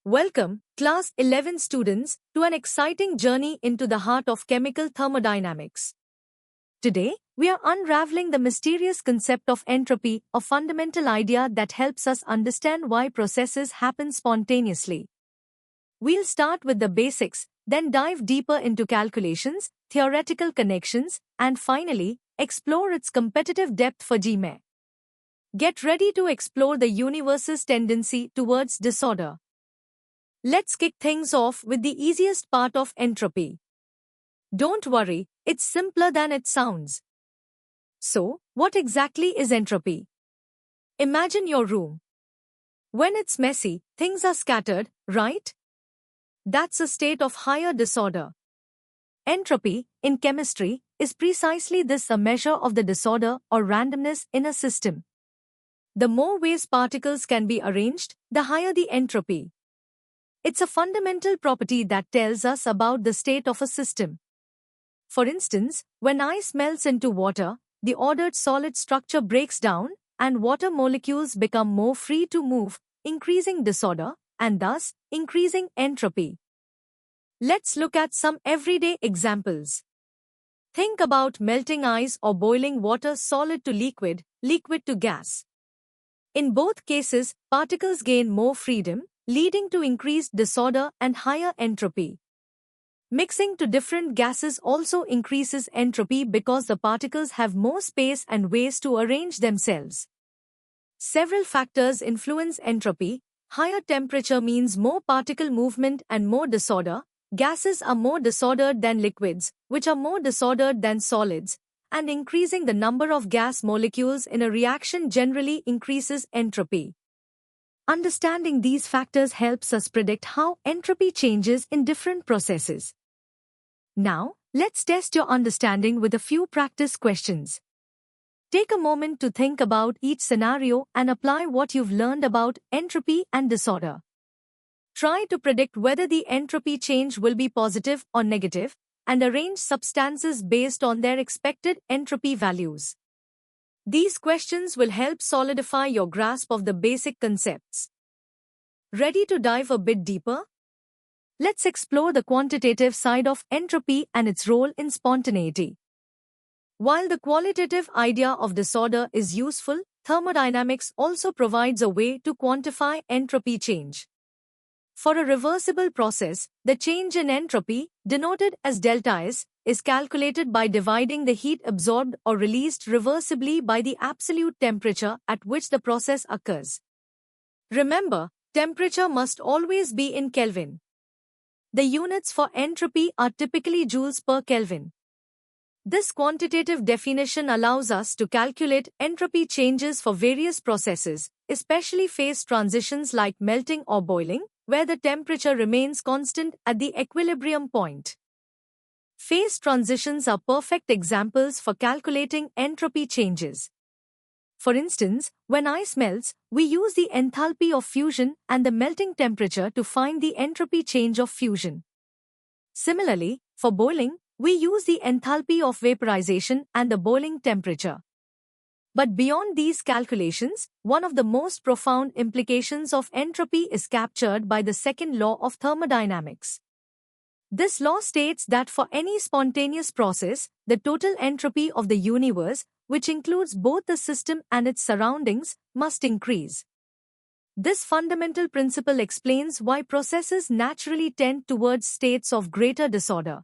Welcome, Class 11 students, to an exciting journey into the heart of chemical thermodynamics. Today, we are unraveling the mysterious concept of entropy, a fundamental idea that helps us understand why processes happen spontaneously. We'll start with the basics, then dive deeper into calculations, theoretical connections, and finally, explore its competitive depth for GME. Get ready to explore the universe's tendency towards disorder. Let's kick things off with the easiest part of entropy. Don't worry, it's simpler than it sounds. So, what exactly is entropy? Imagine your room. When it's messy, things are scattered, right? That's a state of higher disorder. Entropy, in chemistry, is precisely this, a measure of the disorder or randomness in a system. The more ways particles can be arranged, the higher the entropy. It's a fundamental property that tells us about the state of a system. For instance, when ice melts into water, the ordered solid structure breaks down, and water molecules become more free to move, increasing disorder, and thus, increasing entropy. Let's look at some everyday examples. Think about melting ice or boiling water, solid to liquid, liquid to gas. In both cases, particles gain more freedom, leading to increased disorder and higher entropy. Mixing to different gases also increases entropy because the particles have more space and ways to arrange themselves. Several factors influence entropy. Higher temperature means more particle movement and more disorder. Gases are more disordered than liquids, which are more disordered than solids, and increasing the number of gas molecules in a reaction generally increases entropy. Understanding these factors helps us predict how entropy changes in different processes. Now, let's test your understanding with a few practice questions. Take a moment to think about each scenario and apply what you've learned about entropy and disorder. Try to predict whether the entropy change will be positive or negative, and arrange substances based on their expected entropy values. These questions will help solidify your grasp of the basic concepts. Ready to dive a bit deeper? Let's explore the quantitative side of entropy and its role in spontaneity. While the qualitative idea of disorder is useful, thermodynamics also provides a way to quantify entropy change. For a reversible process, the change in entropy, denoted as delta S, is calculated by dividing the heat absorbed or released reversibly by the absolute temperature at which the process occurs. Remember, temperature must always be in Kelvin. The units for entropy are typically joules per Kelvin. This quantitative definition allows us to calculate entropy changes for various processes, especially phase transitions like melting or boiling, where the temperature remains constant at the equilibrium point. Phase transitions are perfect examples for calculating entropy changes. For instance, when ice melts, we use the enthalpy of fusion and the melting temperature to find the entropy change of fusion. Similarly, for boiling, we use the enthalpy of vaporization and the boiling temperature. But beyond these calculations, one of the most profound implications of entropy is captured by the second law of thermodynamics. This law states that for any spontaneous process, the total entropy of the universe, which includes both the system and its surroundings, must increase. This fundamental principle explains why processes naturally tend towards states of greater disorder.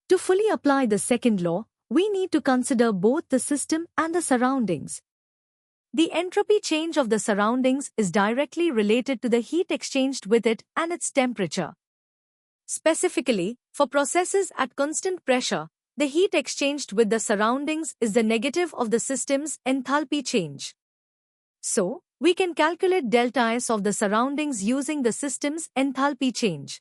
To fully apply the second law, we need to consider both the system and the surroundings. The entropy change of the surroundings is directly related to the heat exchanged with it and its temperature. Specifically, for processes at constant pressure, the heat exchanged with the surroundings is the negative of the system's enthalpy change. So, we can calculate delta S of the surroundings using the system's enthalpy change.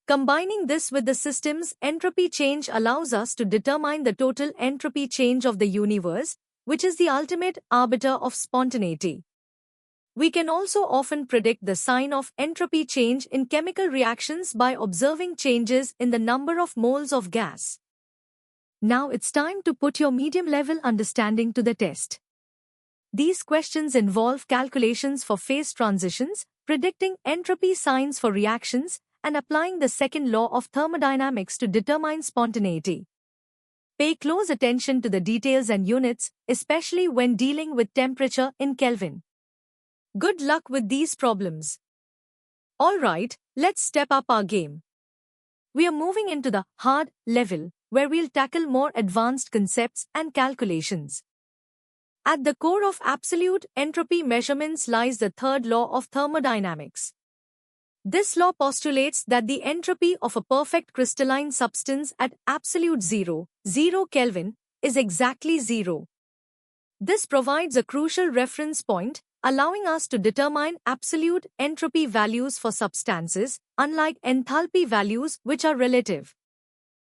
Combining this with the system's entropy change allows us to determine the total entropy change of the universe, which is the ultimate arbiter of spontaneity. We can also often predict the sign of entropy change in chemical reactions by observing changes in the number of moles of gas. Now it's time to put your medium-level understanding to the test. These questions involve calculations for phase transitions, predicting entropy signs for reactions, and applying the second law of thermodynamics to determine spontaneity. Pay close attention to the details and units, especially when dealing with temperature in Kelvin. Good luck with these problems. Alright, let's step up our game. We are moving into the hard level, where we'll tackle more advanced concepts and calculations. At the core of absolute entropy measurements lies the third law of thermodynamics. This law postulates that the entropy of a perfect crystalline substance at absolute 0 Kelvin, is exactly 0. This provides a crucial reference point, allowing us to determine absolute entropy values for substances, unlike enthalpy values which are relative.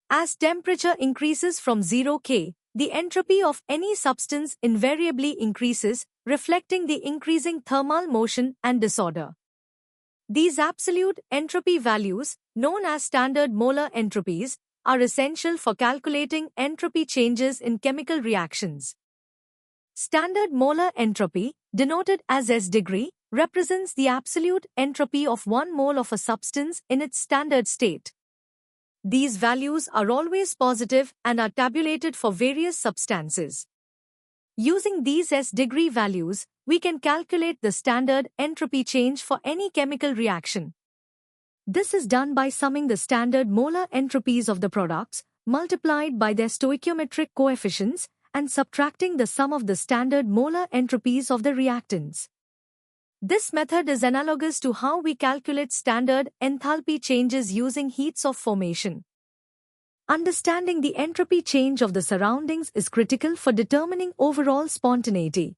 As temperature increases from 0 K, the entropy of any substance invariably increases, reflecting the increasing thermal motion and disorder. These absolute entropy values, known as standard molar entropies, are essential for calculating entropy changes in chemical reactions. Standard molar entropy, denoted as S degree, represents the absolute entropy of 1 mole of a substance in its standard state. These values are always positive and are tabulated for various substances. Using these S degree values, we can calculate the standard entropy change for any chemical reaction. This is done by summing the standard molar entropies of the products, multiplied by their stoichiometric coefficients, and subtracting the sum of the standard molar entropies of the reactants. This method is analogous to how we calculate standard enthalpy changes using heats of formation. Understanding the entropy change of the surroundings is critical for determining overall spontaneity.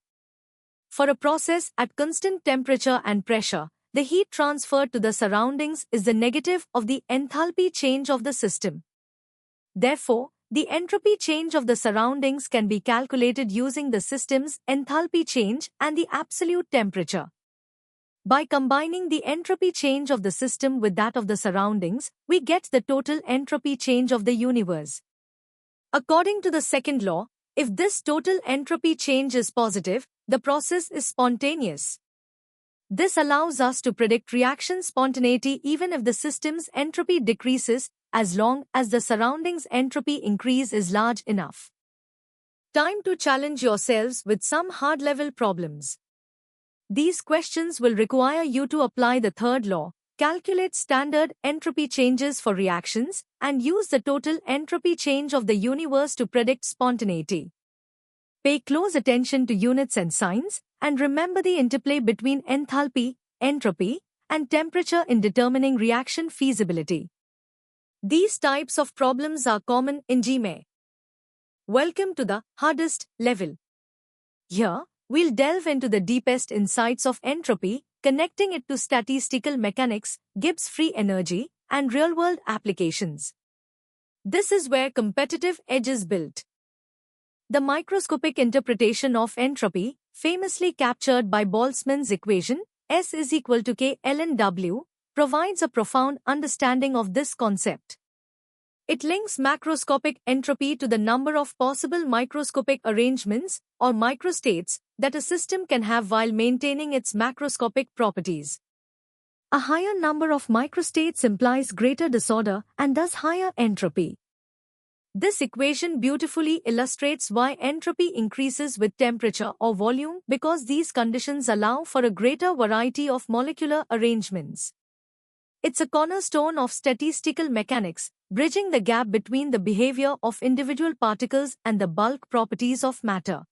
For a process at constant temperature and pressure, the heat transferred to the surroundings is the negative of the enthalpy change of the system. Therefore, the entropy change of the surroundings can be calculated using the system's enthalpy change and the absolute temperature. By combining the entropy change of the system with that of the surroundings, we get the total entropy change of the universe. According to the second law, if this total entropy change is positive, the process is spontaneous. This allows us to predict reaction spontaneity even if the system's entropy decreases, as long as the surroundings' entropy increase is large enough. Time to challenge yourselves with some hard-level problems. These questions will require you to apply the third law, calculate standard entropy changes for reactions, and use the total entropy change of the universe to predict spontaneity. Pay close attention to units and signs, and remember the interplay between enthalpy, entropy, and temperature in determining reaction feasibility. These types of problems are common in GME. Welcome to the hardest level. Here, we'll delve into the deepest insights of entropy, connecting it to statistical mechanics, Gibbs free energy, and real-world applications. This is where competitive edge is built. The microscopic interpretation of entropy, famously captured by Boltzmann's equation, S is equal to K ln W, provides a profound understanding of this concept. It links macroscopic entropy to the number of possible microscopic arrangements, or microstates, that a system can have while maintaining its macroscopic properties. A higher number of microstates implies greater disorder and thus higher entropy. This equation beautifully illustrates why entropy increases with temperature or volume, because these conditions allow for a greater variety of molecular arrangements. It's a cornerstone of statistical mechanics, bridging the gap between the behavior of individual particles and the bulk properties of matter.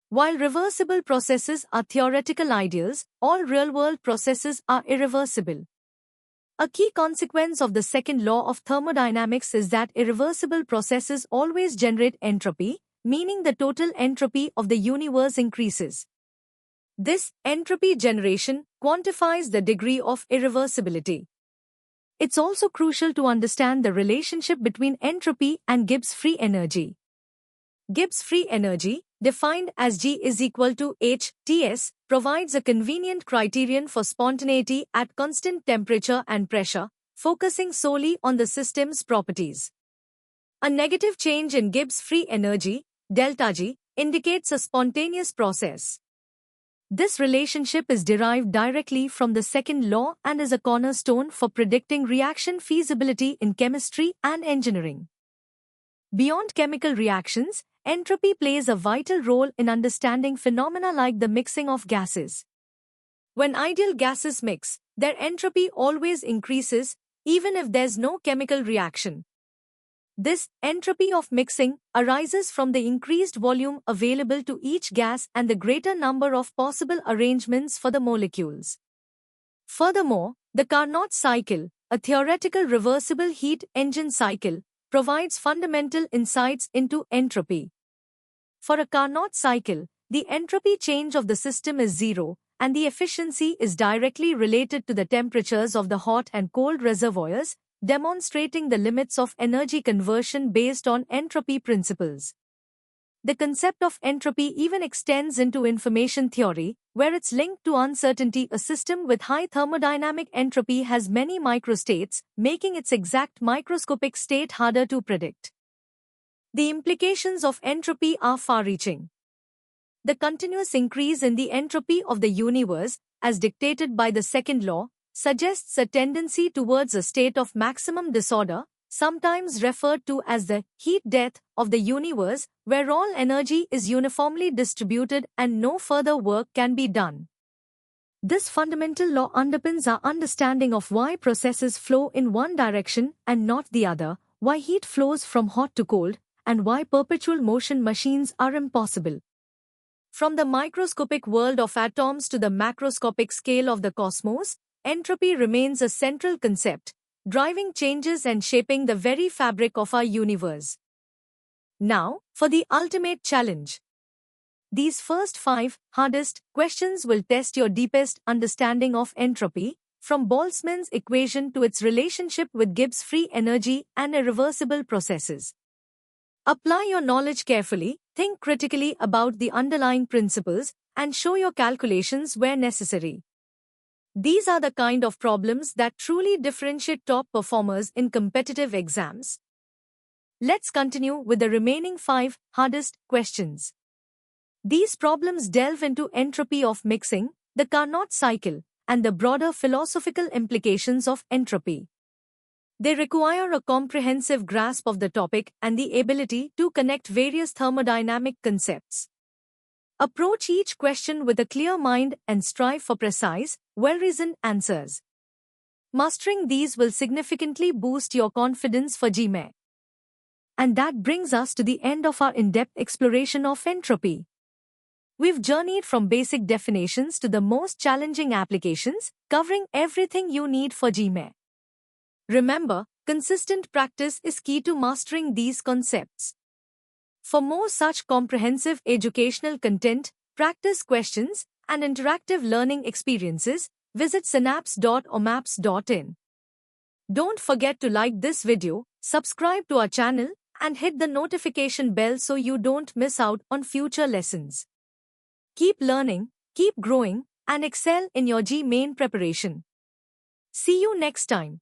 While reversible processes are theoretical ideals, all real-world processes are irreversible. A key consequence of the second law of thermodynamics is that irreversible processes always generate entropy, meaning the total entropy of the universe increases. This entropy generation quantifies the degree of irreversibility. It's also crucial to understand the relationship between entropy and Gibbs free energy. Gibbs free energy, defined as G is equal to H Ts, provides a convenient criterion for spontaneity at constant temperature and pressure, focusing solely on the system's properties. A negative change in Gibbs free energy, delta G, indicates a spontaneous process. This relationship is derived directly from the second law and is a cornerstone for predicting reaction feasibility in chemistry and engineering. Beyond chemical reactions, entropy plays a vital role in understanding phenomena like the mixing of gases. When ideal gases mix, their entropy always increases, even if there's no chemical reaction. This entropy of mixing arises from the increased volume available to each gas and the greater number of possible arrangements for the molecules. Furthermore, the Carnot cycle, a theoretical reversible heat engine cycle, provides fundamental insights into entropy. For a Carnot cycle, the entropy change of the system is zero, and the efficiency is directly related to the temperatures of the hot and cold reservoirs, demonstrating the limits of energy conversion based on entropy principles. The concept of entropy even extends into information theory, where it's linked to uncertainty. A system with high thermodynamic entropy has many microstates, making its exact microscopic state harder to predict. The implications of entropy are far-reaching. The continuous increase in the entropy of the universe, as dictated by the second law, suggests a tendency towards a state of maximum disorder, sometimes referred to as the heat death of the universe, where all energy is uniformly distributed and no further work can be done. This fundamental law underpins our understanding of why processes flow in one direction and not the other, why heat flows from hot to cold, and why perpetual motion machines are impossible. From the microscopic world of atoms to the macroscopic scale of the cosmos, entropy remains a central concept, driving changes and shaping the very fabric of our universe. Now, for the ultimate challenge. These first 5 hardest questions will test your deepest understanding of entropy, from Boltzmann's equation to its relationship with Gibbs free energy and irreversible processes. Apply your knowledge carefully, think critically about the underlying principles, and show your calculations where necessary. These are the kind of problems that truly differentiate top performers in competitive exams. Let's continue with the remaining 5 hardest questions. These problems delve into entropy of mixing, the Carnot cycle, and the broader philosophical implications of entropy. They require a comprehensive grasp of the topic and the ability to connect various thermodynamic concepts. Approach each question with a clear mind and strive for precise, well-reasoned answers. Mastering these will significantly boost your confidence for GMAT. And that brings us to the end of our in-depth exploration of entropy. We've journeyed from basic definitions to the most challenging applications, covering everything you need for GMAT. Remember, consistent practice is key to mastering these concepts. For more such comprehensive educational content, practice questions, and interactive learning experiences, visit synapse.omaps.in. Don't forget to like this video, subscribe to our channel, and hit the notification bell so you don't miss out on future lessons. Keep learning, keep growing, and excel in your GMAT preparation. See you next time.